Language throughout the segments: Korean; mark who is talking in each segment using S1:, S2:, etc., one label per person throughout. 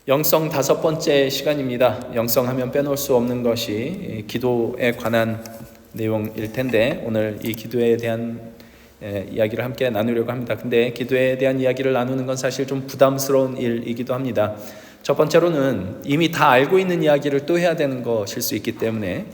S1: 영성 5번째 시간입니다. 영성하면 빼놓을 수 없는 것이 기도에 관한 내용일 텐데 오늘 이 기도에 대한 이야기를 함께 나누려고 합니다. 근데 기도에 대한 이야기를 나누는 건 사실 좀 부담스러운 일이기도 합니다. 첫 번째로는 이미 다 알고 있는 이야기를 또 해야 되는 것일 수 있기 때문에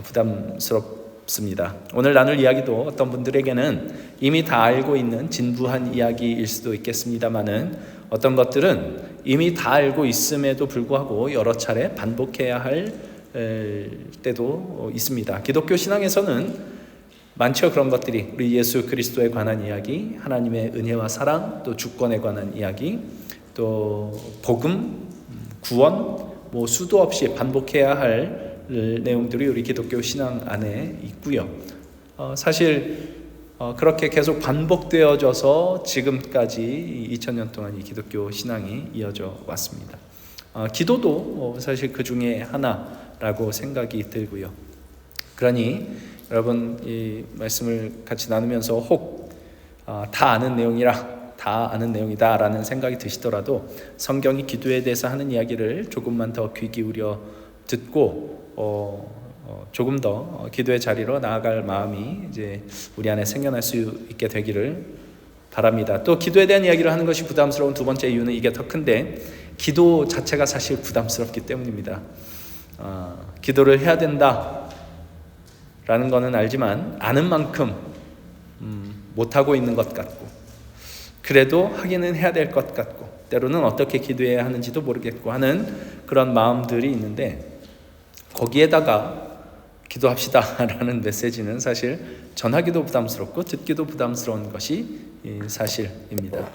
S1: 부담스럽습니다. 오늘 나눌 이야기도 어떤 분들에게는 이미 다 알고 있는 진부한 이야기일 수도 있겠습니다만은 어떤 것들은 이미 다 알고 있음에도 불구하고 여러 차례 반복해야 할 때도 있습니다. 기독교 신앙에서는 많죠. 그런 것들이 우리 예수 그리스도에 관한 이야기, 하나님의 은혜와 사랑, 또 주권에 관한 이야기, 또 복음, 구원, 수도 없이 반복해야 할 내용들이 우리 기독교 신앙 안에 있고요. 사실 그렇게 계속 반복되어져서 지금까지 2000년 동안 이 기독교 신앙이 이어져 왔습니다. 기도도 사실 그 중에 하나라고 생각이 들고요. 그러니 여러분 이 말씀을 같이 나누면서 혹 다 아는 내용이다 라는 생각이 드시더라도 성경이 기도에 대해서 하는 이야기를 조금만 더 귀 기울여 듣고 조금 더 기도의 자리로 나아갈 마음이 이제 우리 안에 생겨날 수 있게 되기를 바랍니다. 또 기도에 대한 이야기를 하는 것이 부담스러운 두 번째 이유는 이게 더 큰데 기도 자체가 사실 부담스럽기 때문입니다. 기도를 해야 된다라는 거는 알지만 아는 만큼 못하고 있는 것 같고 그래도 하기는 해야 될 것 같고 때로는 어떻게 기도해야 하는지도 모르겠고 하는 그런 마음들이 있는데 거기에다가 기도합시다 라는 메시지는 사실 전하기도 부담스럽고 듣기도 부담스러운 것이 사실입니다.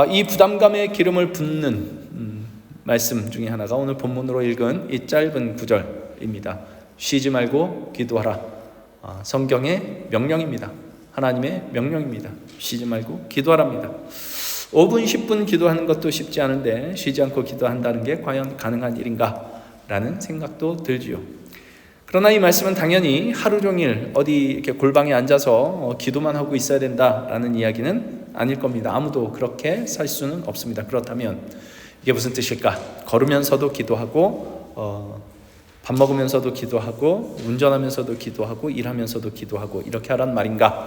S1: 이 부담감에 기름을 붓는 말씀 중에 하나가 오늘 본문으로 읽은 이 짧은 구절입니다. 쉬지 말고 기도하라. 성경의 명령입니다. 하나님의 명령입니다. 쉬지 말고 기도하랍니다. 5분 10분 기도하는 것도 쉽지 않은데 쉬지 않고 기도한다는 게 과연 가능한 일인가 라는 생각도 들지요. 그러나 이 말씀은 당연히 하루 종일 어디 이렇게 골방에 앉아서 기도만 하고 있어야 된다라는 이야기는 아닐 겁니다. 아무도 그렇게 살 수는 없습니다. 그렇다면 이게 무슨 뜻일까? 걸으면서도 기도하고 밥 먹으면서도 기도하고 운전하면서도 기도하고 일하면서도 기도하고 이렇게 하란 말인가?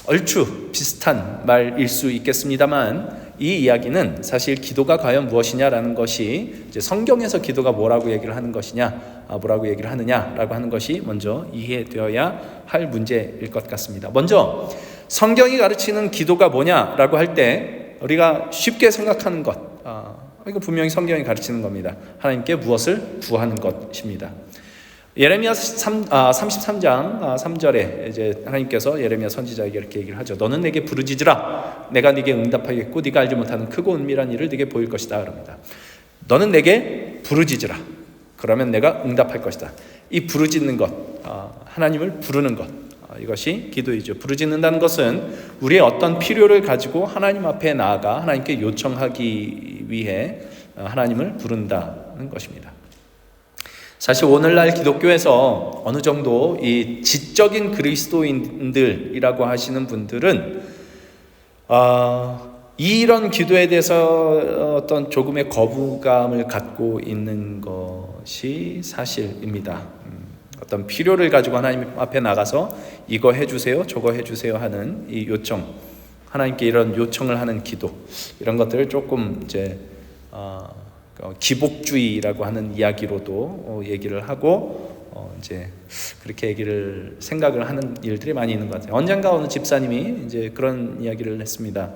S1: 얼추 비슷한 말일 수 있겠습니다만 이 이야기는 사실 기도가 과연 무엇이냐라는 것이 이제 성경에서 기도가 뭐라고 얘기를 하는 것이냐, 뭐라고 얘기를 하느냐라고 하는 것이 먼저 이해되어야 할 문제일 것 같습니다. 먼저 성경이 가르치는 기도가 뭐냐라고 할 때 우리가 쉽게 생각하는 것, 이거 분명히 성경이 가르치는 겁니다. 하나님께 무엇을 구하는 것입니다. 예레미야 33장 3절에 이제 하나님께서 예레미야 선지자에게 이렇게 얘기를 하죠. 너는 내게 부르짖으라. 내가 네게 응답하겠고 네가 알지 못하는 크고 은밀한 일을 네게 보일 것이다. 그럽니다. 너는 내게 부르짖으라. 그러면 내가 응답할 것이다. 이 부르짖는 것, 하나님을 부르는 것, 이것이 기도이죠. 부르짖는다는 것은 우리의 어떤 필요를 가지고 하나님 앞에 나아가 하나님께 요청하기 위해 하나님을 부른다는 것입니다. 사실 오늘날 기독교에서 어느 정도 이 지적인 그리스도인들이라고 하시는 분들은 이런 기도에 대해서 어떤 조금의 거부감을 갖고 있는 것이 사실입니다. 어떤 필요를 가지고 하나님 앞에 나가서 이거 해주세요, 저거 해주세요 하는 이 요청, 하나님께 이런 요청을 하는 기도, 이런 것들을 조금 이제 기복주의라고 하는 이야기로도 얘기를 하고 이제 그렇게 생각을 하는 일들이 많이 있는 것 같아요. 언젠가 어느 집사님이 이제 그런 이야기를 했습니다.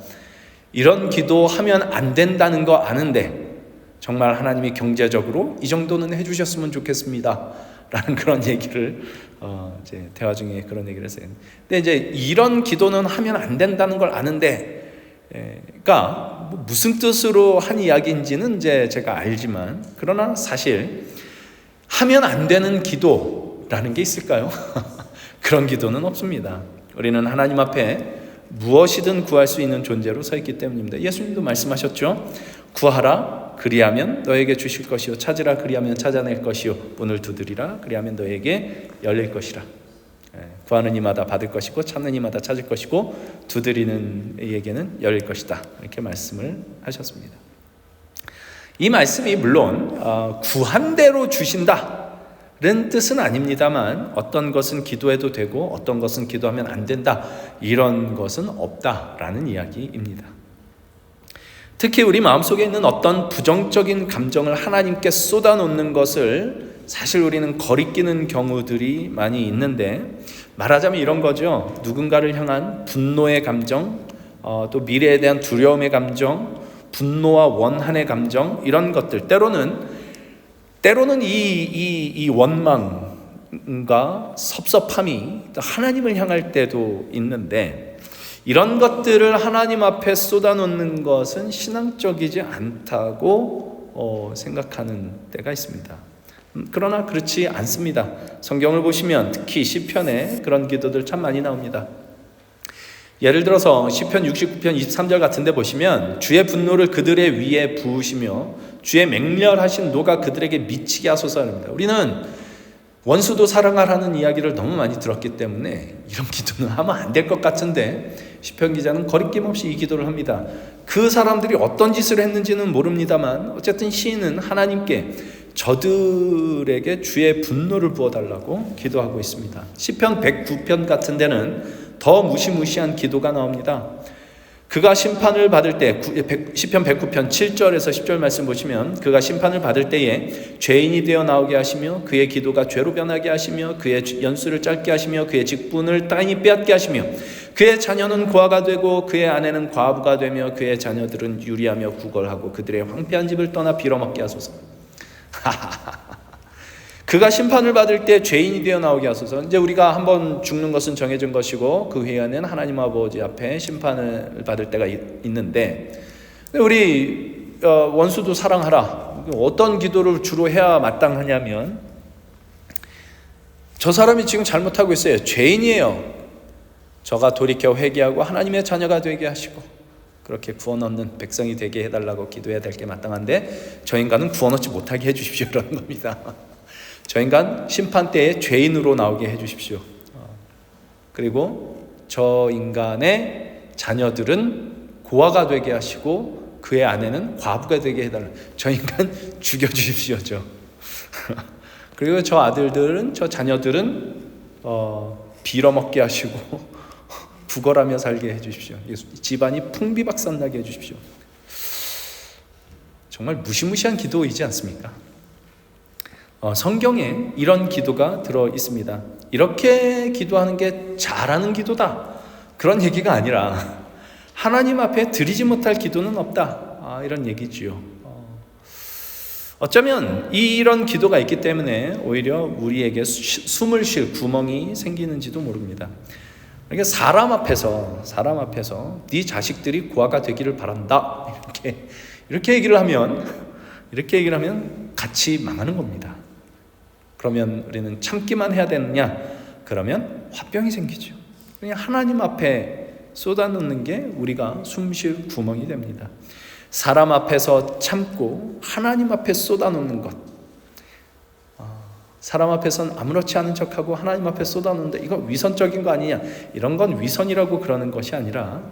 S1: 이런 기도하면 안 된다는 거 아는데 정말 하나님이 경제적으로 이 정도는 해주셨으면 좋겠습니다. 라는 그런 얘기를 이제 대화 중에 그런 얘기를 했어요. 근데 이제 이런 기도는 하면 안 된다는 걸 아는데 그러니까 무슨 뜻으로 한 이야기인지는 이제 제가 알지만 그러나 사실 하면 안 되는 기도라는 게 있을까요? 그런 기도는 없습니다. 우리는 하나님 앞에 무엇이든 구할 수 있는 존재로 서 있기 때문입니다. 예수님도 말씀하셨죠. 구하라 그리하면 너에게 주실 것이요 찾으라 그리하면 찾아낼 것이요 문을 두드리라 그리하면 너에게 열릴 것이라. 구하는 이마다 받을 것이고 찾는 이마다 찾을 것이고 두드리는 이에게는 열릴 것이다. 이렇게 말씀을 하셨습니다. 이 말씀이 물론 구한 대로 주신다는 뜻은 아닙니다만 어떤 것은 기도해도 되고 어떤 것은 기도하면 안 된다, 이런 것은 없다라는 이야기입니다. 특히 우리 마음속에 있는 어떤 부정적인 감정을 하나님께 쏟아놓는 것을 사실 우리는 거리끼는 경우들이 많이 있는데, 말하자면 이런 거죠. 누군가를 향한 분노의 감정, 또 미래에 대한 두려움의 감정, 분노와 원한의 감정, 이런 것들, 때로는 이 원망과 섭섭함이 하나님을 향할 때도 있는데, 이런 것들을 하나님 앞에 쏟아놓는 것은 신앙적이지 않다고 생각하는 때가 있습니다. 그러나 그렇지 않습니다. 성경을 보시면 특히 시편에 그런 기도들 참 많이 나옵니다. 예를 들어서 시편 69편 23절 같은 데 보시면 주의 분노를 그들의 위에 부으시며 주의 맹렬하신 노가 그들에게 미치게 하소서 합니다. 우리는 원수도 사랑하라는 이야기를 너무 많이 들었기 때문에 이런 기도는 하면 안 될 것 같은데, 시편 기자는 거리낌 없이 이 기도를 합니다. 그 사람들이 어떤 짓을 했는지는 모릅니다만 어쨌든 시인은 하나님께 저들에게 주의 분노를 부어달라고 기도하고 있습니다. 시편 109편 같은 데는 더 무시무시한 기도가 나옵니다. 그가 심판을 받을 때, 시편 109편 7절에서 10절 말씀 보시면, 그가 심판을 받을 때에 죄인이 되어 나오게 하시며 그의 기도가 죄로 변하게 하시며 그의 연수를 짧게 하시며 그의 직분을 땅이 빼앗게 하시며 그의 자녀는 고아가 되고 그의 아내는 과부가 되며 그의 자녀들은 유리하며 구걸하고 그들의 황폐한 집을 떠나 빌어먹게 하소서. 그가 심판을 받을 때 죄인이 되어 나오게 하소서. 이제 우리가 한번 죽는 것은 정해진 것이고 그 후에는 하나님 아버지 앞에 심판을 받을 때가 있는데, 우리 원수도 사랑하라, 어떤 기도를 주로 해야 마땅하냐면, 저 사람이 지금 잘못하고 있어요. 죄인이에요. 저가 돌이켜 회개하고 하나님의 자녀가 되게 하시고 그렇게 구원 얻는 백성이 되게 해달라고 기도해야 될 게 마땅한데, 저 인간은 구원 얻지 못하게 해주십시오, 이런 겁니다. 저 인간 심판 때에 죄인으로 나오게 해주십시오. 그리고 저 인간의 자녀들은 고아가 되게 하시고 그의 아내는 과부가 되게 해달라. 저 인간 죽여주십시오. 그리고 저 아들들은, 저 자녀들은 빌어먹게 하시고 구걸하며 살게 해주십시오. 집안이 풍비박산나게 해주십시오. 정말 무시무시한 기도이지 않습니까? 성경에 이런 기도가 들어 있습니다. 이렇게 기도하는 게 잘하는 기도다, 그런 얘기가 아니라 하나님 앞에 드리지 못할 기도는 없다, 이런 얘기지요. 어쩌면 이런 기도가 있기 때문에 오히려 우리에게 숨을 쉴 구멍이 생기는지도 모릅니다. 그러니까 사람 앞에서 네 자식들이 고아가 되기를 바란다, 이렇게 얘기를 하면 같이 망하는 겁니다. 그러면 우리는 참기만 해야 되느냐? 그러면 화병이 생기죠. 그냥 하나님 앞에 쏟아놓는 게 우리가 숨쉴 구멍이 됩니다. 사람 앞에서 참고 하나님 앞에 쏟아놓는 것, 사람 앞에서는 아무렇지 않은 척하고 하나님 앞에 쏟아놓는데 이거 위선적인 거 아니냐? 이런 건 위선이라고 그러는 것이 아니라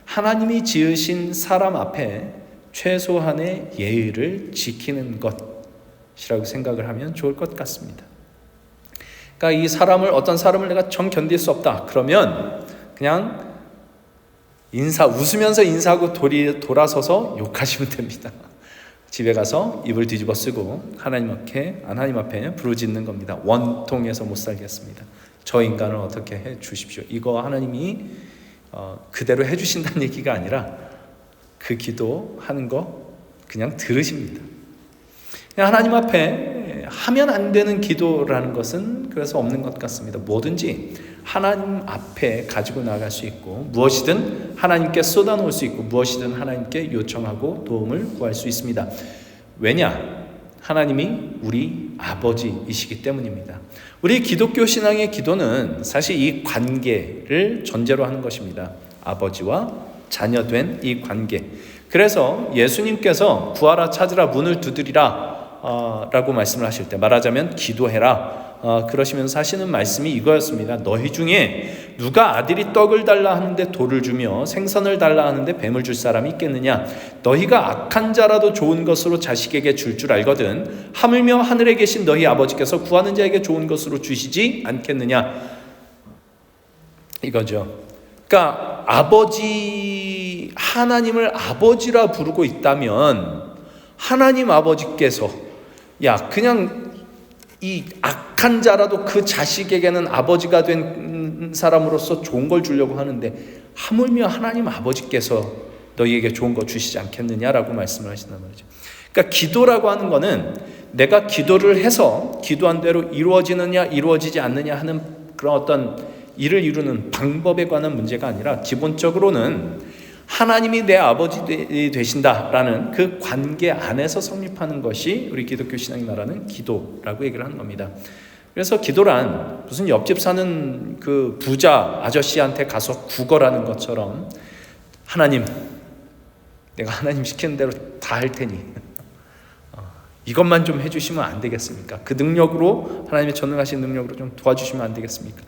S1: 하나님이 지으신 사람 앞에 최소한의 예의를 지키는 것이라고 생각을 하면 좋을 것 같습니다. 그러니까 어떤 사람을 내가 정 견딜 수 없다, 그러면 그냥 웃으면서 인사하고 돌아서서 욕하시면 됩니다. 집에 가서 입을 뒤집어 쓰고 하나님 앞에 부르짖는 겁니다. 원통해서 못 살겠습니다. 저 인간을 어떻게 해 주십시오. 이거 하나님이 그대로 해 주신다는 얘기가 아니라 그 기도하는 거 그냥 들으십니다. 그냥 하나님 앞에 하면 안 되는 기도라는 것은 그래서 없는 것 같습니다. 뭐든지 하나님 앞에 가지고 나갈 수 있고, 무엇이든 하나님께 쏟아놓을 수 있고, 무엇이든 하나님께 요청하고 도움을 구할 수 있습니다. 왜냐? 하나님이 우리 아버지이시기 때문입니다. 우리 기독교 신앙의 기도는 사실 이 관계를 전제로 하는 것입니다. 아버지와 자녀된 이 관계. 그래서 예수님께서 구하라, 찾으라, 문을 두드리라 라고 말씀을 하실 때, 말하자면 기도해라, 그러시면서 하시는 말씀이 이거였습니다. 너희 중에 누가 아들이 떡을 달라 하는데 돌을 주며 생선을 달라 하는데 뱀을 줄 사람이 있겠느냐? 너희가 악한 자라도 좋은 것으로 자식에게 줄 알거든 하물며 하늘에 계신 너희 아버지께서 구하는 자에게 좋은 것으로 주시지 않겠느냐? 이거죠. 그러니까 아버지, 하나님을 아버지라 부르고 있다면 하나님 아버지께서 그냥 이 악한 자라도 그 자식에게는 아버지가 된 사람으로서 좋은 걸 주려고 하는데 하물며 하나님 아버지께서 너희에게 좋은 거 주시지 않겠느냐라고 말씀을 하신단 말이죠. 그러니까 기도라고 하는 거는 내가 기도를 해서 기도한 대로 이루어지느냐 이루어지지 않느냐 하는 그런 어떤 일을 이루는 방법에 관한 문제가 아니라 기본적으로는 하나님이 내 아버지 되신다라는 그 관계 안에서 성립하는 것이 우리 기독교 신앙이 말하는 기도라고 얘기를 하는 겁니다. 그래서 기도란 무슨 옆집 사는 그 부자 아저씨한테 가서 구걸하는 것처럼 하나님, 내가 하나님 시키는 대로 다 할 테니 이것만 좀 해주시면 안 되겠습니까? 그 능력으로, 하나님의 전능하신 능력으로 좀 도와주시면 안 되겠습니까?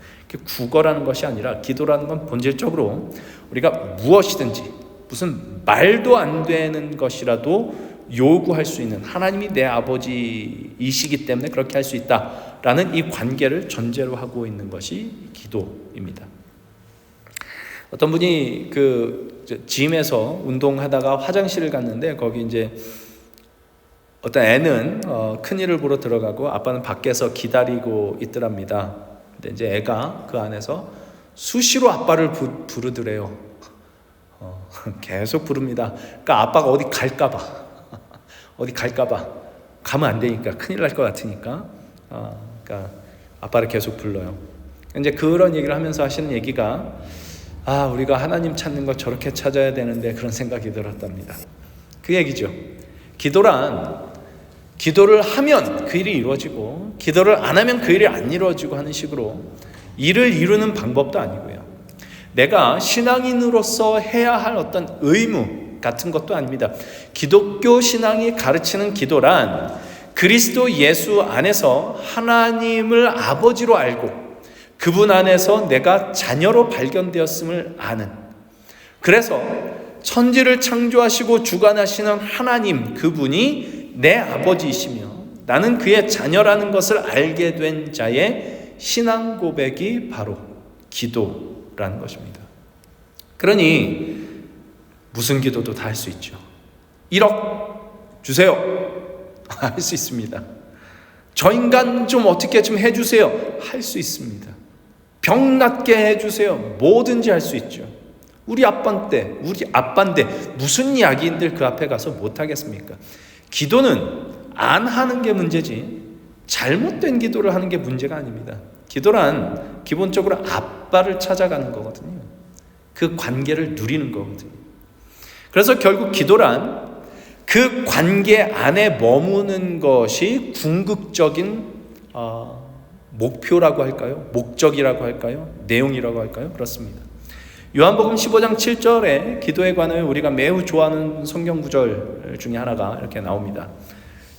S1: 구걸하는 것이 아니라 기도라는 건 본질적으로 우리가 무엇이든지 무슨 말도 안 되는 것이라도 요구할 수 있는, 하나님이 내 아버지이시기 때문에 그렇게 할 수 있다라는 이 관계를 전제로 하고 있는 것이 기도입니다. 어떤 분이 그 짐에서 운동하다가 화장실을 갔는데 거기 이제 어떤 애는 큰일을 보러 들어가고 아빠는 밖에서 기다리고 있더랍니다. 근데 이제 애가 그 안에서 수시로 아빠를 부르더래요. 계속 부릅니다. 그러니까 아빠가 어디 갈까봐, 가면 안 되니까, 큰일 날 것 같으니까, 그러니까 아빠를 계속 불러요. 이제 그런 얘기를 하면서 하시는 얘기가, 우리가 하나님 찾는 거 저렇게 찾아야 되는데 그런 생각이 들었답니다. 그 얘기죠. 기도를 하면 그 일이 이루어지고 기도를 안 하면 그 일이 안 이루어지고 하는 식으로 일을 이루는 방법도 아니고요. 내가 신앙인으로서 해야 할 어떤 의무 같은 것도 아닙니다. 기독교 신앙이 가르치는 기도란 그리스도 예수 안에서 하나님을 아버지로 알고 그분 안에서 내가 자녀로 발견되었음을 아는, 그래서 천지를 창조하시고 주관하시는 하나님, 그분이 내 아버지이시며 나는 그의 자녀라는 것을 알게 된 자의 신앙 고백이 바로 기도라는 것입니다. 그러니 무슨 기도도 다 할 수 있죠. 1억 주세요. 할 수 있습니다. 저 인간 좀 어떻게 좀 해주세요. 할 수 있습니다. 병 낫게 해주세요. 뭐든지 할 수 있죠. 우리 아빠인데 무슨 이야기인들 그 앞에 가서 못하겠습니까? 기도는 안 하는 게 문제지 잘못된 기도를 하는 게 문제가 아닙니다. 기도란 기본적으로 아빠를 찾아가는 거거든요. 그 관계를 누리는 거거든요. 그래서 결국 기도란 그 관계 안에 머무는 것이 궁극적인 목표라고 할까요? 목적이라고 할까요? 내용이라고 할까요? 그렇습니다. 요한복음 15장 7절에 기도에 관하여 우리가 매우 좋아하는 성경 구절 중에 하나가 이렇게 나옵니다.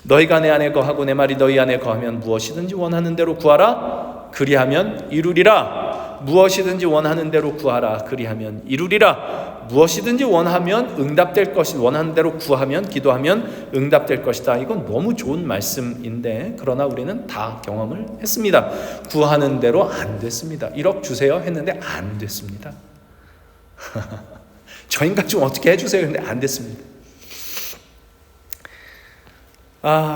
S1: 너희가 내 안에 거하고 내 말이 너희 안에 거하면 무엇이든지 원하는 대로 구하라 그리하면 이루리라. 무엇이든지 원하는 대로 구하라 그리하면 이루리라. 무엇이든지 원하면 응답될 것이, 원하는 대로 구하면 기도하면 응답될 것이다. 이건 너무 좋은 말씀인데 그러나 우리는 다 경험을 했습니다. 구하는 대로 안 됐습니다. 1억 주세요 했는데 안 됐습니다. 저 인간 좀 어떻게 해주세요 근데 안 됐습니다.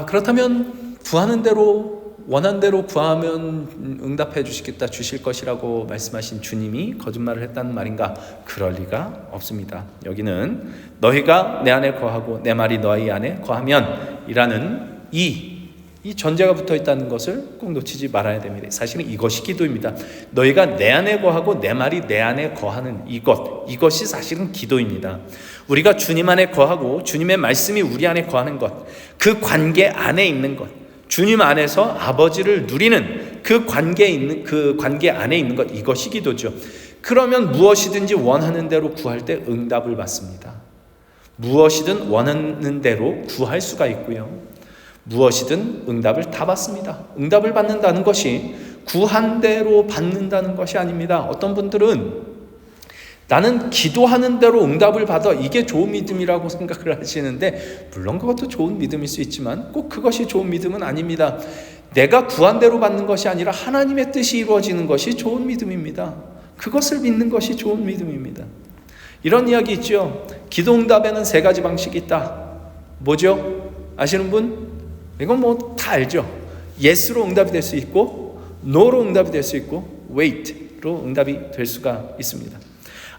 S1: 그렇다면 구하는 대로 원하는 대로 구하면 응답해 주시겠다, 주실 것이라고 말씀하신 주님이 거짓말을 했다는 말인가? 그럴 리가 없습니다. 여기는 너희가 내 안에 거하고 내 말이 너희 안에 거하면 이라는 이 전제가 붙어 있다는 것을 꼭 놓치지 말아야 됩니다. 사실은 이것이 기도입니다. 너희가 내 안에 거하고 내 말이 내 안에 거하는 이것이 사실은 기도입니다. 우리가 주님 안에 거하고 주님의 말씀이 우리 안에 거하는 것, 그 관계 안에 있는 것, 주님 안에서 아버지를 누리는 그 관계 안에 있는 것, 이것이 기도죠. 그러면 무엇이든지 원하는 대로 구할 때 응답을 받습니다. 무엇이든 원하는 대로 구할 수가 있고요. 무엇이든 응답을 다 받습니다. 응답을 받는다는 것이 구한 대로 받는다는 것이 아닙니다. 어떤 분들은 나는 기도하는 대로 응답을 받아, 이게 좋은 믿음이라고 생각을 하시는데, 물론 그것도 좋은 믿음일 수 있지만 꼭 그것이 좋은 믿음은 아닙니다. 내가 구한 대로 받는 것이 아니라 하나님의 뜻이 이루어지는 것이 좋은 믿음입니다. 그것을 믿는 것이 좋은 믿음입니다. 이런 이야기 있죠. 기도 응답에는 3가지 방식이 있다. 뭐죠? 아시는 분? 이건 뭐 다 알죠. yes로 응답이 될 수 있고, no로 응답이 될 수 있고, wait로 응답이 될 수가 있습니다.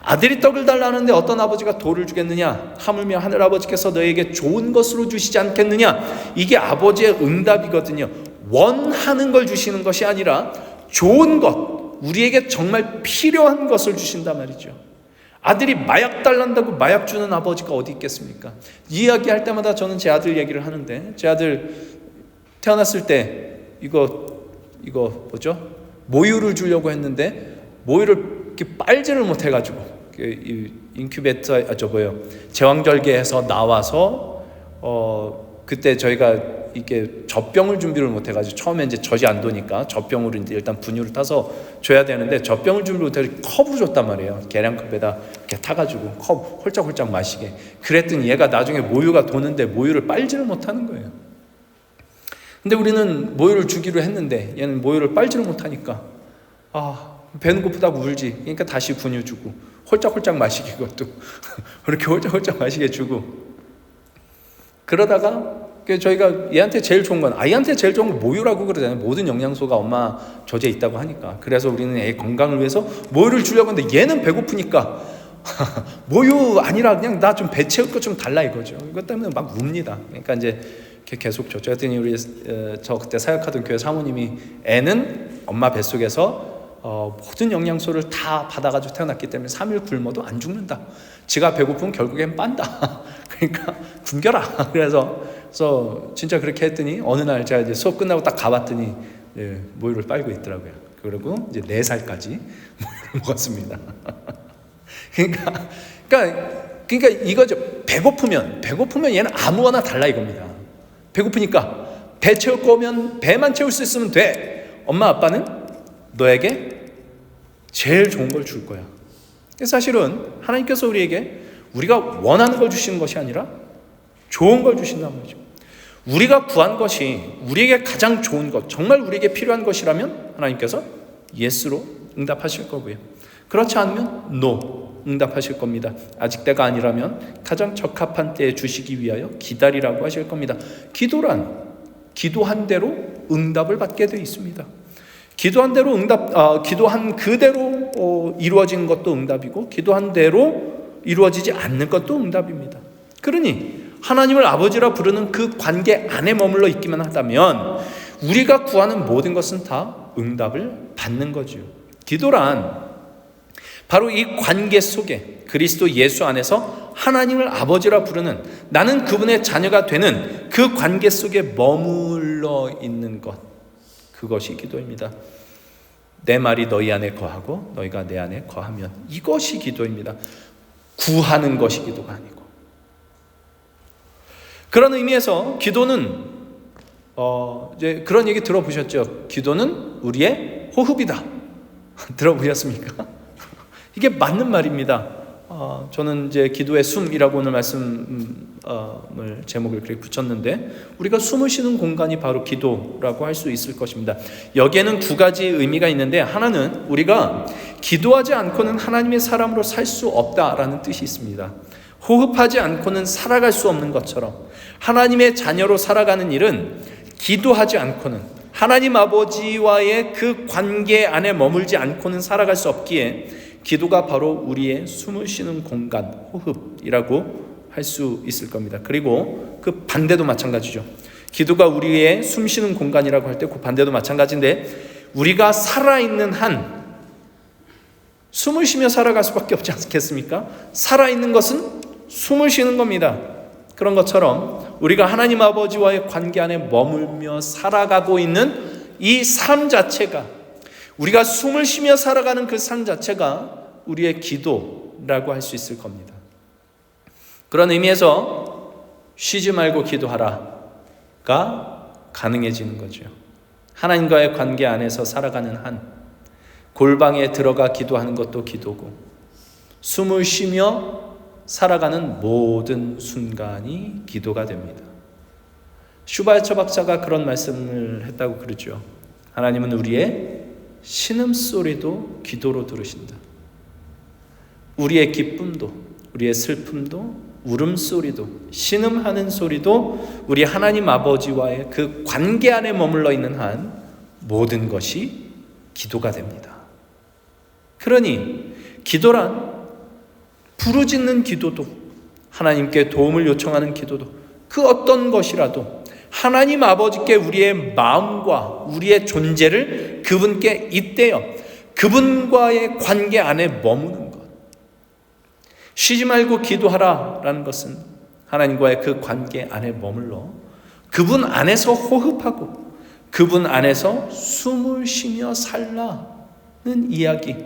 S1: 아들이 떡을 달라는데 어떤 아버지가 돌을 주겠느냐? 하물며 하늘아버지께서 너에게 좋은 것으로 주시지 않겠느냐? 이게 아버지의 응답이거든요. 원하는 걸 주시는 것이 아니라 좋은 것, 우리에게 정말 필요한 것을 주신단 말이죠. 아들이 마약 달란다고 마약 주는 아버지가 어디 있겠습니까? 이 이야기할 때마다 저는 제 아들 얘기를 하는데, 제 아들 태어났을 때 이거 뭐죠? 모유를 주려고 했는데 모유를 이렇게 빨지를 못해가지고 인큐베이터 제왕절개해서 나와서 그때 저희가 이게 젖병을 준비를 못해가지고 처음에 이제 젖이 안 도니까 젖병으로 이제 일단 분유를 타서 줘야 되는데 젖병을 준비를 못해가지고 컵을 줬단 말이에요. 계량컵에다 이렇게 타가지고 컵 홀짝홀짝 마시게. 그랬더니 얘가 나중에 모유가 도는데 모유를 빨지를 못하는 거예요. 근데 우리는 모유를 주기로 했는데 얘는 모유를 빨지를 못하니까 배는 고프다고 울지. 그러니까 다시 분유 주고 홀짝홀짝 마시게, 그것도 그렇게 홀짝홀짝 마시게 주고. 그러다가 저희가 얘한테 제일 좋은 건, 아이한테 제일 좋은 건 모유라고 그러잖아요. 모든 영양소가 엄마 젖에 있다고 하니까. 그래서 우리는 애 건강을 위해서 모유를 주려고 하는데 얘는 배고프니까 모유 아니라 그냥 나 좀 배 채울 것 좀 달라 이거죠. 이것 때문에 막 웁니다. 그러니까 이제 계속 줬죠. 그랬더니 저 그때 사역하던 교회 사모님이 애는 엄마 뱃속에서 모든 영양소를 다 받아가지고 태어났기 때문에 3일 굶어도 안 죽는다. 지가 배고프면 결국엔 빤다. 그러니까 굶겨라. 그래서 진짜 그렇게 했더니 어느 날 제가 이제 수업 끝나고 딱 가봤더니 모유를 빨고 있더라고요. 그리고 이제 4살까지 모유를 먹었습니다. 그러니까 이거죠. 배고프면 얘는 아무거나 달라 이겁니다. 배고프니까 배 채울 거면 배만 채울 수 있으면 돼. 엄마 아빠는 너에게 제일 좋은 걸 줄 거야. 사실은 하나님께서 우리에게 우리가 원하는 걸 주시는 것이 아니라 좋은 걸 주신다는 거죠. 우리가 구한 것이 우리에게 가장 좋은 것, 정말 우리에게 필요한 것이라면 하나님께서 예스로 응답하실 거고요. 그렇지 않으면 no, 응답하실 겁니다. 아직 때가 아니라면 가장 적합한 때에 주시기 위하여 기다리라고 하실 겁니다. 기도한 대로 응답을 받게 되어 있습니다. 기도한 대로 기도한 그대로 이루어진 것도 응답이고, 기도한 대로 이루어지지 않는 것도 응답입니다. 그러니 하나님을 아버지라 부르는 그 관계 안에 머물러 있기만 하다면 우리가 구하는 모든 것은 다 응답을 받는 거죠. 기도란 바로 이 관계 속에 그리스도 예수 안에서 하나님을 아버지라 부르는, 나는 그분의 자녀가 되는 그 관계 속에 머물러 있는 것, 그것이 기도입니다. 내 말이 너희 안에 거하고 너희가 내 안에 거하면, 이것이 기도입니다. 구하는 것이 기도가 아니고. 그런 의미에서 기도는 이제 그런 얘기 들어보셨죠? 기도는 우리의 호흡이다. 들어보셨습니까? 이게 맞는 말입니다. 저는 이제 기도의 숨이라고 오늘 말씀을 제목을 그렇게 붙였는데, 우리가 숨을 쉬는 공간이 바로 기도라고 할 수 있을 것입니다. 여기에는 2가지 의미가 있는데, 하나는 우리가 기도하지 않고는 하나님의 사람으로 살 수 없다라는 뜻이 있습니다. 호흡하지 않고는 살아갈 수 없는 것처럼 하나님의 자녀로 살아가는 일은 기도하지 않고는, 하나님 아버지와의 그 관계 안에 머물지 않고는 살아갈 수 없기에 기도가 바로 우리의 숨을 쉬는 공간, 호흡이라고 할 수 있을 겁니다. 그리고 그 반대도 마찬가지죠. 기도가 우리의 숨 쉬는 공간이라고 할 때 그 반대도 마찬가지인데, 우리가 살아있는 한 숨을 쉬며 살아갈 수밖에 없지 않겠습니까? 살아있는 것은 숨을 쉬는 겁니다. 그런 것처럼 우리가 하나님 아버지와의 관계 안에 머물며 살아가고 있는 이 삶 자체가, 우리가 숨을 쉬며 살아가는 그 삶 자체가 우리의 기도라고 할 수 있을 겁니다. 그런 의미에서 쉬지 말고 기도하라가 가능해지는 거죠. 하나님과의 관계 안에서 살아가는 한, 골방에 들어가 기도하는 것도 기도고, 숨을 쉬며 살아가는 모든 순간이 기도가 됩니다. 슈바르처 박사가 그런 말씀을 했다고 그러죠. 하나님은 우리의 신음소리도 기도로 들으신다. 우리의 기쁨도, 우리의 슬픔도, 울음소리도, 신음하는 소리도 우리 하나님 아버지와의 그 관계 안에 머물러 있는 한 모든 것이 기도가 됩니다. 그러니 기도란 부르짖는 기도도, 하나님께 도움을 요청하는 기도도, 그 어떤 것이라도 하나님 아버지께 우리의 마음과 우리의 존재를 그분께 잇대어 그분과의 관계 안에 머무는 것. 쉬지 말고 기도하라라는 것은 하나님과의 그 관계 안에 머물러 그분 안에서 호흡하고 그분 안에서 숨을 쉬며 살라는 이야기,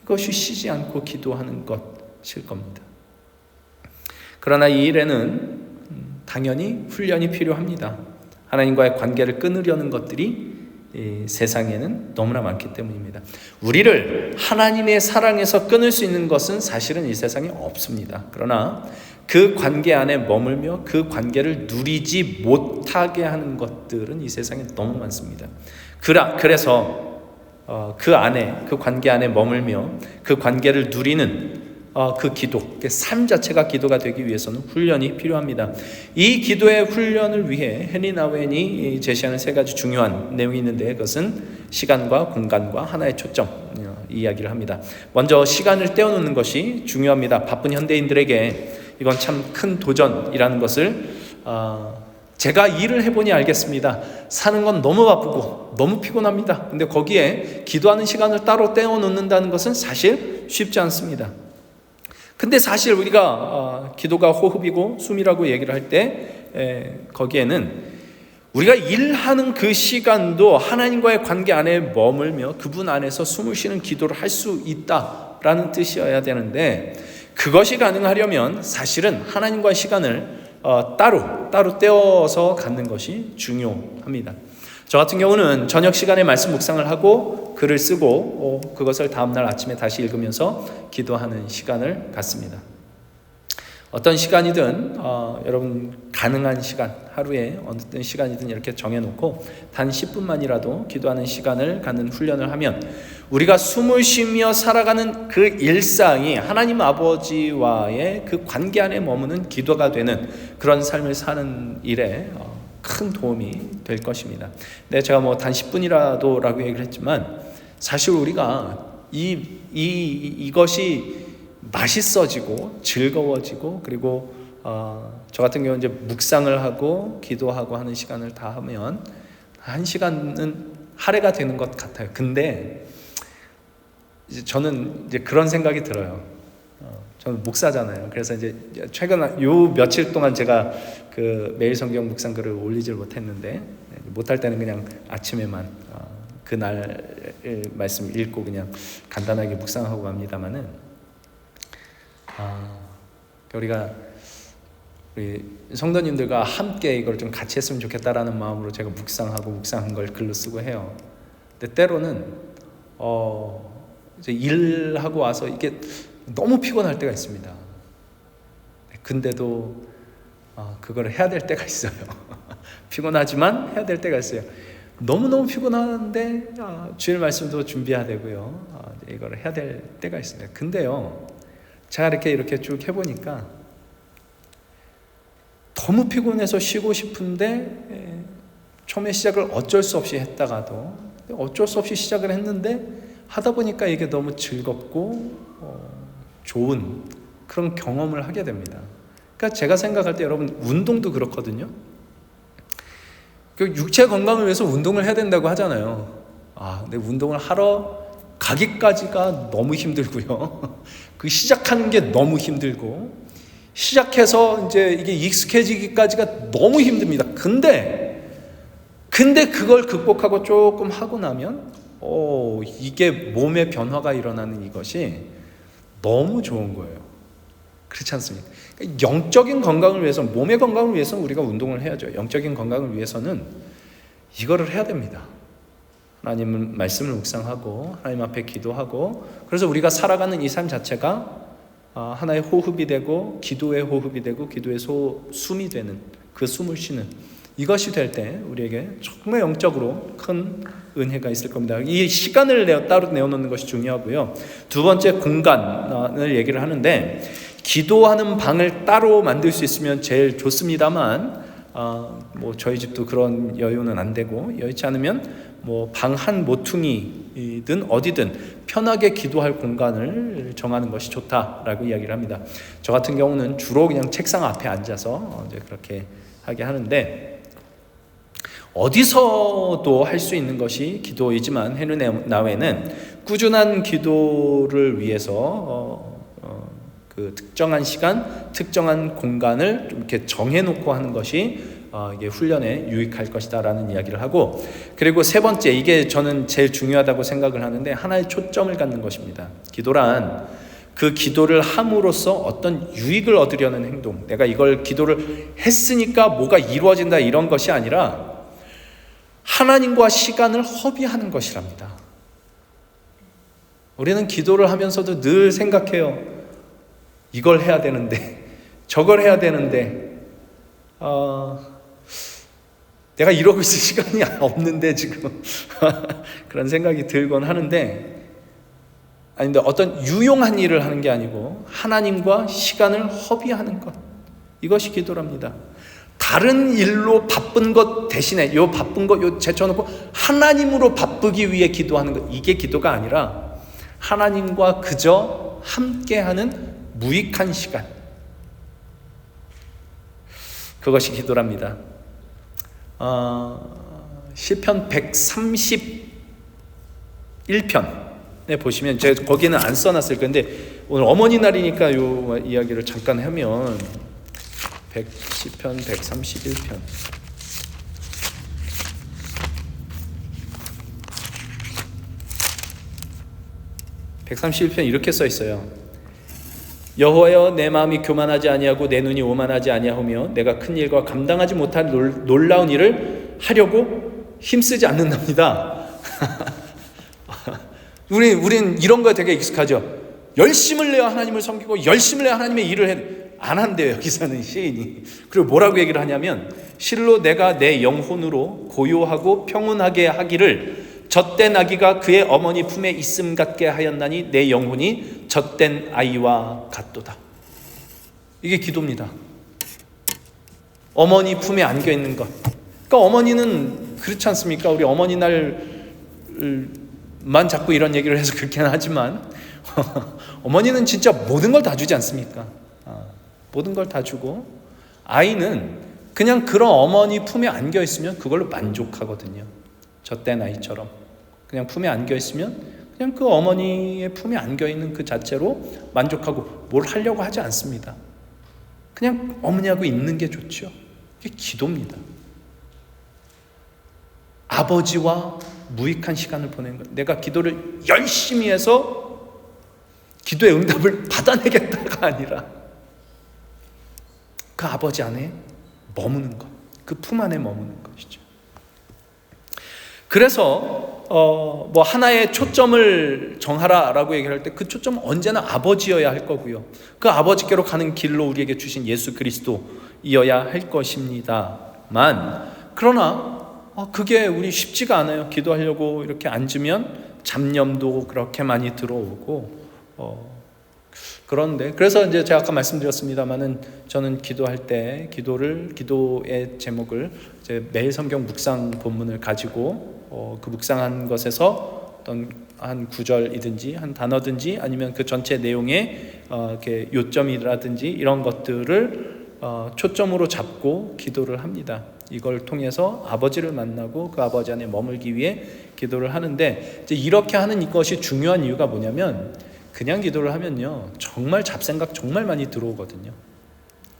S1: 이것이 쉬지 않고 기도하는 것일 겁니다. 그러나 이 일에는 당연히 훈련이 필요합니다. 하나님과의 관계를 끊으려는 것들이 이 세상에는 너무나 많기 때문입니다. 우리를 하나님의 사랑에서 끊을 수 있는 것은 사실은 이 세상에 없습니다. 그러나 그 관계 안에 머물며 그 관계를 누리지 못하게 하는 것들은 이 세상에 너무 많습니다. 그래서 그 안에, 그 관계 안에 머물며 그 관계를 누리는 그 기도, 삶 자체가 기도가 되기 위해서는 훈련이 필요합니다. 이 기도의 훈련을 위해 헨리 나우엔이 제시하는 세 가지 중요한 내용이 있는데, 그것은 시간과 공간과 하나의 초점 이야기를 합니다. 먼저 시간을 떼어놓는 것이 중요합니다. 바쁜 현대인들에게 이건 참 큰 도전이라는 것을 제가 일을 해보니 알겠습니다. 사는 건 너무 바쁘고 너무 피곤합니다. 근데 거기에 기도하는 시간을 따로 떼어놓는다는 것은 사실 쉽지 않습니다. 근데 사실 우리가 기도가 호흡이고 숨이라고 얘기를 할 때 거기에는 우리가 일하는 그 시간도 하나님과의 관계 안에 머물며 그분 안에서 숨을 쉬는 기도를 할 수 있다라는 뜻이어야 되는데, 그것이 가능하려면 사실은 하나님과의 시간을 따로 떼어서 갖는 것이 중요합니다. 저 같은 경우는 저녁 시간에 말씀 묵상을 하고 글을 쓰고 그것을 다음날 아침에 다시 읽으면서 기도하는 시간을 갖습니다. 어떤 시간이든 여러분 가능한 시간, 하루에 어떤 시간이든 이렇게 정해놓고 단 10분만이라도 기도하는 시간을 갖는 훈련을 하면 우리가 숨을 쉬며 살아가는 그 일상이 하나님 아버지와의 그 관계 안에 머무는 기도가 되는 그런 삶을 사는 일에 큰 도움이 될 것입니다. 네, 제가 단 10분이라도라고 얘기를 했지만 사실 우리가 이것이 맛있어지고 즐거워지고, 그리고 저 같은 경우는 이제 묵상을 하고 기도하고 하는 시간을 다 하면 1시간은 할애가 되는 것 같아요. 근데 이제 저는 이제 그런 생각이 들어요. 저는 목사잖아요. 그래서 이제 최근 요 며칠 동안 제가 그 매일 성경 묵상글을 올리질 못했는데, 못할 때는 그냥 아침에만 그날 말씀 읽고 그냥 간단하게 묵상하고 갑니다만은 우리 성도님들과 함께 이걸 좀 같이 했으면 좋겠다라는 마음으로 제가 묵상한 걸 글로 쓰고 해요. 근데 때로는 이제 일하고 와서 이게 너무 피곤할 때가 있습니다. 근데도 그걸 해야 될 때가 있어요. 피곤하지만 해야 될 때가 있어요. 너무너무 피곤한데 주일 말씀도 준비해야 되고요. 이걸 해야 될 때가 있습니다. 근데요, 제가 이렇게 쭉 해보니까 너무 피곤해서 쉬고 싶은데 처음에 시작을 어쩔 수 없이 했다가도 어쩔 수 없이 시작을 했는데 하다 보니까 이게 너무 즐겁고 좋은 그런 경험을 하게 됩니다. 그러니까 제가 생각할 때 여러분 운동도 그렇거든요. 그 육체 건강을 위해서 운동을 해야 된다고 하잖아요. 근데 운동을 하러 가기까지가 너무 힘들고요. 그 시작하는 게 너무 힘들고, 시작해서 이제 이게 익숙해지기까지가 너무 힘듭니다. 근데 그걸 극복하고 조금 하고 나면 이게 몸의 변화가 일어나는 이것이 너무 좋은 거예요. 그렇지 않습니까? 그러니까 영적인 건강을 위해서, 몸의 건강을 위해서는 우리가 운동을 해야죠. 영적인 건강을 위해서는 이거를 해야 됩니다. 하나님 말씀을 묵상하고 하나님 앞에 기도하고, 그래서 우리가 살아가는 이 삶 자체가 하나의 호흡이 되고 기도의 호흡이 되고 기도의 숨이 되는, 그 숨을 쉬는, 이것이 될 때 우리에게 정말 영적으로 큰 은혜가 있을 겁니다. 이 시간을 따로 내어놓는 것이 중요하고요. 두 번째, 공간을 얘기를 하는데, 기도하는 방을 따로 만들 수 있으면 제일 좋습니다만 뭐 저희 집도 그런 여유는 안 되고, 여의치 않으면 뭐 방 한 모퉁이든 어디든 편하게 기도할 공간을 정하는 것이 좋다라고 이야기를 합니다. 저 같은 경우는 주로 그냥 책상 앞에 앉아서 이제 그렇게 하게 하는데, 어디서도 할 수 있는 것이 기도이지만 헤르나웨는 꾸준한 기도를 위해서 그 특정한 시간, 특정한 공간을 좀 이렇게 정해놓고 하는 것이 이게 훈련에 유익할 것이다라는 이야기를 하고, 그리고 세 번째, 이게 저는 제일 중요하다고 생각을 하는데, 하나의 초점을 갖는 것입니다. 기도란 그 기도를 함으로써 어떤 유익을 얻으려는 행동, 내가 이걸 기도를 했으니까 뭐가 이루어진다 이런 것이 아니라 하나님과 시간을 허비하는 것이랍니다. 우리는 기도를 하면서도 늘 생각해요. 이걸 해야 되는데, 저걸 해야 되는데, 내가 이러고 있을 시간이 없는데 지금 그런 생각이 들곤 하는데, 아닌데 어떤 유용한 일을 하는 게 아니고 하나님과 시간을 허비하는 것, 이것이 기도랍니다. 다른 일로 바쁜 것 대신에 요 바쁜 것 요 제쳐놓고 하나님으로 바쁘기 위해 기도하는 것, 이게 기도가 아니라 하나님과 그저 함께하는 무익한 시간, 그것이 기도랍니다. 시편 131편에 보시면, 제가 거기는 안 써놨을 건데 오늘 어머니 날이니까 요 이야기를 잠깐 하면, 시편 131편 131편 이렇게 써 있어요. 여호와여, 내 마음이 교만하지 아니하고 내 눈이 오만하지 아니하며 내가 큰 일과 감당하지 못할 놀라운 일을 하려고 힘쓰지 않는답니다. 우린 이런 거에 되게 익숙하죠. 열심을 내어 하나님을 섬기고 열심을 내어 하나님의 일을 해. 안 한대요, 여기서는 시인이. 그리고 뭐라고 얘기를 하냐면, 실로 내가 내 영혼으로 고요하고 평온하게 하기를 젖된 아기가 그의 어머니 품에 있음 같게 하였나니 내 영혼이 젖된 아이와 같도다. 이게 기도입니다. 어머니 품에 안겨 있는 것. 그러니까 어머니는 그렇지 않습니까? 우리 어머니 날만 자꾸 이런 얘기를 해서 그렇게는 하지만 어머니는 진짜 모든 걸 다 주지 않습니까? 모든 걸 다 주고, 아이는 그냥 그런 어머니 품에 안겨 있으면 그걸로 만족하거든요. 젖된 아이처럼 그냥 품에 안겨 있으면 그냥 그 어머니의 품에 안겨 있는 그 자체로 만족하고 뭘 하려고 하지 않습니다. 그냥 어머니하고 있는 게 좋죠. 이게 기도입니다. 아버지와 무익한 시간을 보내는 것. 내가 기도를 열심히 해서 기도의 응답을 받아내겠다가 아니라 그 아버지 안에 머무는 것, 그 품 안에 머무는 것이죠. 그래서 뭐 하나의 초점을 정하라라고 얘기할 때 그 초점은 언제나 아버지여야 할 거고요. 그 아버지께로 가는 길로 우리에게 주신 예수 그리스도이어야 할 것입니다만, 그러나 그게 우리 쉽지가 않아요. 기도하려고 이렇게 앉으면 잡념도 그렇게 많이 들어오고, 그런데 그래서 이제 제가 아까 말씀드렸습니다만은, 저는 기도할 때 기도의 제목을 이제 매일 성경 묵상 본문을 가지고 그 묵상한 것에서 어떤 한 구절이든지 한 단어든지 아니면 그 전체 내용의 이렇게 요점이라든지 이런 것들을 초점으로 잡고 기도를 합니다. 이걸 통해서 아버지를 만나고 그 아버지 안에 머물기 위해 기도를 하는데, 이제 이렇게 하는 것이 중요한 이유가 뭐냐면, 그냥 기도를 하면요 정말 잡생각 정말 많이 들어오거든요.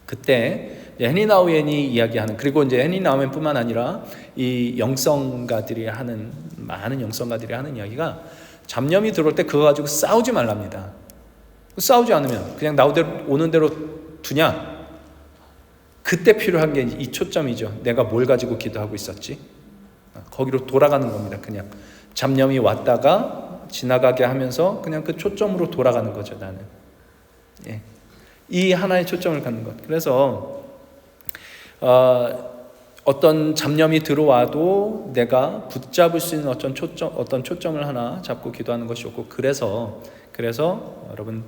S1: 그때 헤니 나우엔이 이야기하는, 그리고 이제 헤니 나우엔뿐만 아니라 이 영성가들이 하는, 많은 영성가들이 하는 이야기가, 잡념이 들어올 때 그거 가지고 싸우지 말랍니다. 싸우지 않으면 그냥 오는 대로 두냐? 그때 필요한 게 이 초점이죠. 내가 뭘 가지고 기도하고 있었지? 거기로 돌아가는 겁니다. 그냥 잡념이 왔다가 지나가게 하면서 그냥 그 초점으로 돌아가는 거죠. 나는 이 하나의 초점을 갖는 것. 그래서 어떤 잡념이 들어와도 내가 붙잡을 수 있는 어떤 초점을 하나 잡고 기도하는 것이 좋고, 그래서 여러분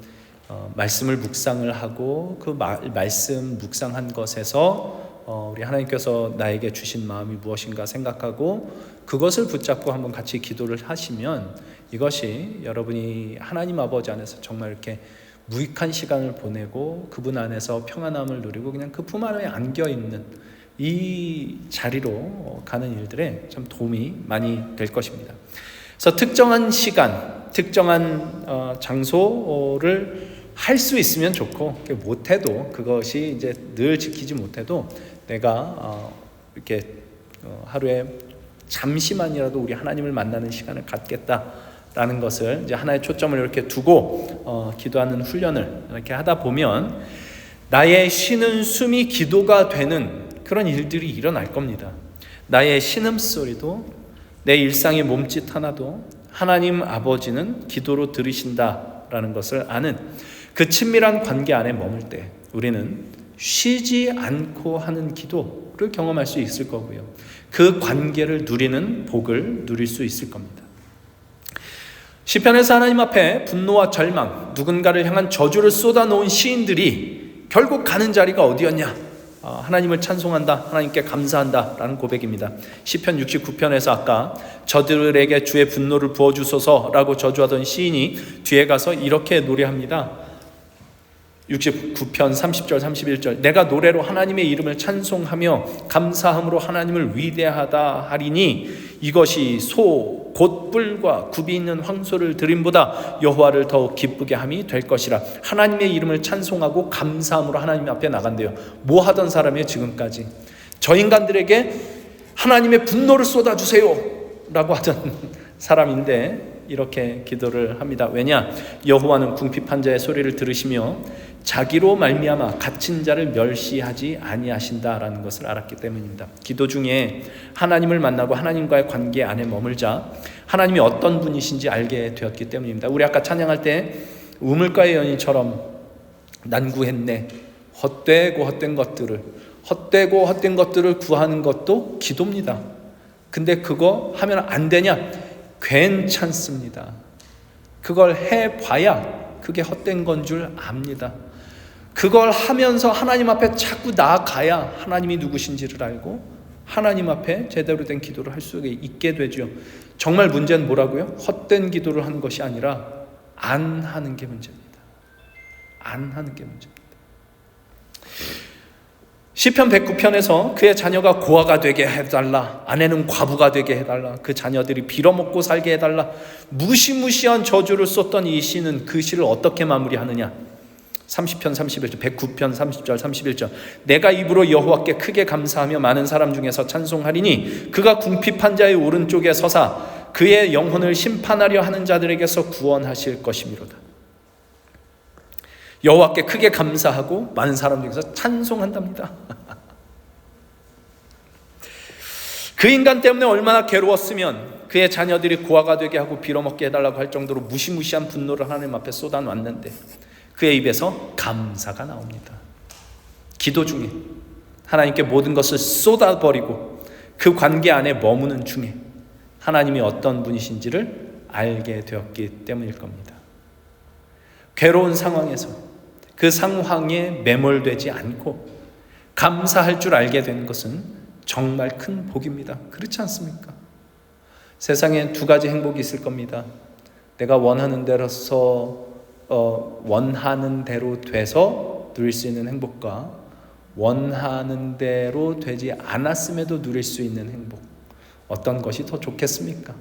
S1: 말씀을 묵상을 하고 그 말씀 묵상한 것에서 우리 하나님께서 나에게 주신 마음이 무엇인가 생각하고 그것을 붙잡고 한번 같이 기도를 하시면, 이것이 여러분이 하나님 아버지 안에서 정말 이렇게 무익한 시간을 보내고 그분 안에서 평안함을 누리고 그냥 그 품 안에 안겨있는 이 자리로 가는 일들에 참 도움이 많이 될 것입니다. 그래서 특정한 시간, 특정한 장소를 할 수 있으면 좋고, 못해도, 그것이 이제 늘 지키지 못해도 내가 이렇게 하루에 잠시만이라도 우리 하나님을 만나는 시간을 갖겠다라는 것을 이제 하나의 초점을 이렇게 두고 기도하는 훈련을 이렇게 하다 보면 나의 쉬는 숨이 기도가 되는 그런 일들이 일어날 겁니다. 나의 신음소리도, 내 일상의 몸짓 하나도 하나님 아버지는 기도로 들으신다라는 것을 아는 그 친밀한 관계 안에 머물 때 우리는 쉬지 않고 하는 기도를 경험할 수 있을 거고요. 그 관계를 누리는 복을 누릴 수 있을 겁니다. 시편에서 하나님 앞에 분노와 절망, 누군가를 향한 저주를 쏟아놓은 시인들이 결국 가는 자리가 어디였냐? 하나님을 찬송한다, 하나님께 감사한다 라는 고백입니다. 시편 69편에서 아까 저들에게 주의 분노를 부어주소서 라고 저주하던 시인이 뒤에 가서 이렇게 노래합니다. 69편 30절 31절 내가 노래로 하나님의 이름을 찬송하며 감사함으로 하나님을 위대하다 하리니 이것이 소 곧 뿔과 굽이 있는 황소를 드림보다 여호와를 더욱 기쁘게 함이 될 것이라. 하나님의 이름을 찬송하고 감사함으로 하나님 앞에 나간대요. 뭐 하던 사람이에요? 지금까지 저 인간들에게 하나님의 분노를 쏟아주세요 라고 하던 사람인데 이렇게 기도를 합니다. 왜냐? 여호와는 궁핍한 자의 소리를 들으시며 자기로 말미암아 갇힌 자를 멸시하지 아니하신다라는 것을 알았기 때문입니다. 기도 중에 하나님을 만나고 하나님과의 관계 안에 머물자 하나님이 어떤 분이신지 알게 되었기 때문입니다. 우리 아까 찬양할 때 우물가의 연인처럼 난구했네. 헛되고 헛된 것들을 구하는 것도 기도입니다. 근데 그거 하면 안 되냐? 괜찮습니다. 그걸 해봐야 그게 헛된 건 줄 압니다. 그걸 하면서 하나님 앞에 자꾸 나아가야 하나님이 누구신지를 알고 하나님 앞에 제대로 된 기도를 할 수 있게 되죠. 정말 문제는 뭐라고요? 헛된 기도를 하는 것이 아니라 안 하는 게 문제입니다. 안 하는 게 문제입니다. 시편 109편에서 그의 자녀가 고아가 되게 해달라, 아내는 과부가 되게 해달라, 그 자녀들이 빌어먹고 살게 해달라, 무시무시한 저주를 쏟던 이 시는 그 시를 어떻게 마무리하느냐? 30편 31절, 109편 30절 31절 내가 입으로 여호와께 크게 감사하며 많은 사람 중에서 찬송하리니 그가 궁핍한 자의 오른쪽에 서사 그의 영혼을 심판하려 하는 자들에게서 구원하실 것이미로다. 여호와께 크게 감사하고 많은 사람 중에서 찬송한답니다. 그 인간 때문에 얼마나 괴로웠으면 그의 자녀들이 고아가 되게 하고 빌어먹게 해달라고 할 정도로 무시무시한 분노를 하나님 앞에 쏟아놨는데 그의 입에서 감사가 나옵니다. 기도 중에 하나님께 모든 것을 쏟아버리고 그 관계 안에 머무는 중에 하나님이 어떤 분이신지를 알게 되었기 때문일 겁니다. 괴로운 상황에서 그 상황에 매몰되지 않고 감사할 줄 알게 되는 것은 정말 큰 복입니다. 그렇지 않습니까? 세상에 두 가지 행복이 있을 겁니다. 내가 원하는 대로 돼서 누릴 수 있는 행복과 원하는 대로 되지 않았음에도 누릴 수 있는 행복. 어떤 것이 더 좋겠습니까?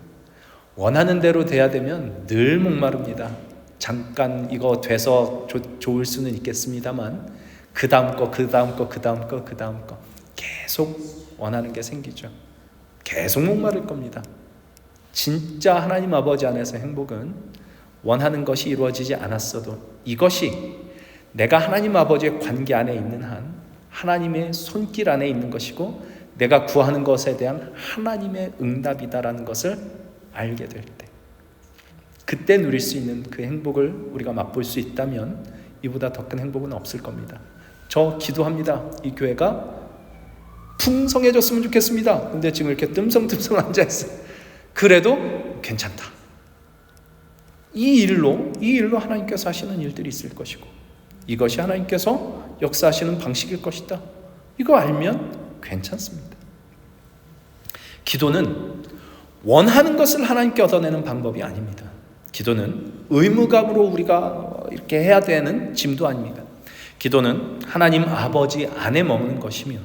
S1: 원하는 대로 돼야 되면 늘 목마릅니다. 잠깐 이거 돼서 좋을 수는 있겠습니다만 그 다음 거 계속 원하는 게 생기죠. 계속 목마를 겁니다. 진짜 하나님 아버지 안에서 행복은 원하는 것이 이루어지지 않았어도 이것이 내가 하나님 아버지의 관계 안에 있는 한 하나님의 손길 안에 있는 것이고 내가 구하는 것에 대한 하나님의 응답이다라는 것을 알게 될 때, 그때 누릴 수 있는 그 행복을 우리가 맛볼 수 있다면 이보다 더 큰 행복은 없을 겁니다. 저 기도합니다. 이 교회가 풍성해졌으면 좋겠습니다. 근데 지금 이렇게 뜸성뜸성 앉아있어요. 그래도 괜찮다. 이 일로 하나님께서 하시는 일들이 있을 것이고, 이것이 하나님께서 역사하시는 방식일 것이다. 이거 알면 괜찮습니다. 기도는 원하는 것을 하나님께 얻어내는 방법이 아닙니다. 기도는 의무감으로 우리가 이렇게 해야 되는 짐도 아닙니다. 기도는 하나님 아버지 안에 머무는 것이며,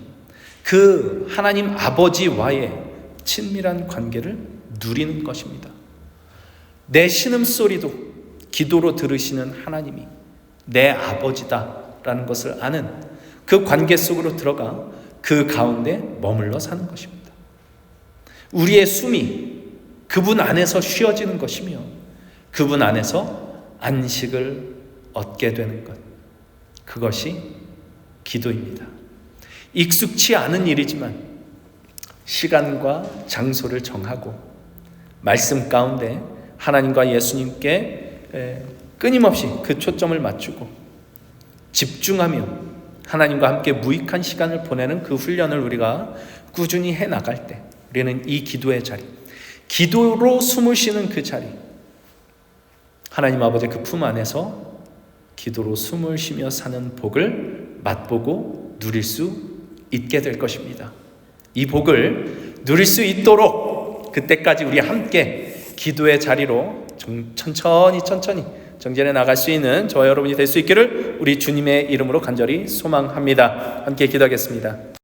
S1: 그 하나님 아버지와의 친밀한 관계를 누리는 것입니다. 내 신음소리도 기도로 들으시는 하나님이 내 아버지다라는 것을 아는 그 관계 속으로 들어가 그 가운데 머물러 사는 것입니다. 우리의 숨이 그분 안에서 쉬어지는 것이며, 그분 안에서 안식을 얻게 되는 것, 그것이 기도입니다. 익숙치 않은 일이지만 시간과 장소를 정하고 말씀 가운데 하나님과 예수님께 끊임없이 그 초점을 맞추고 집중하며 하나님과 함께 무익한 시간을 보내는 그 훈련을 우리가 꾸준히 해나갈 때, 우리는 이 기도의 자리, 기도로 숨을 쉬는 그 자리, 하나님 아버지의 그 품 안에서 기도로 숨을 쉬며 사는 복을 맛보고 누릴 수 있게 될 것입니다. 이 복을 누릴 수 있도록 그때까지 우리 함께 기도의 자리로 천천히 정진해 나갈 수 있는 저와 여러분이 될 수 있기를 우리 주님의 이름으로 간절히 소망합니다. 함께 기도하겠습니다.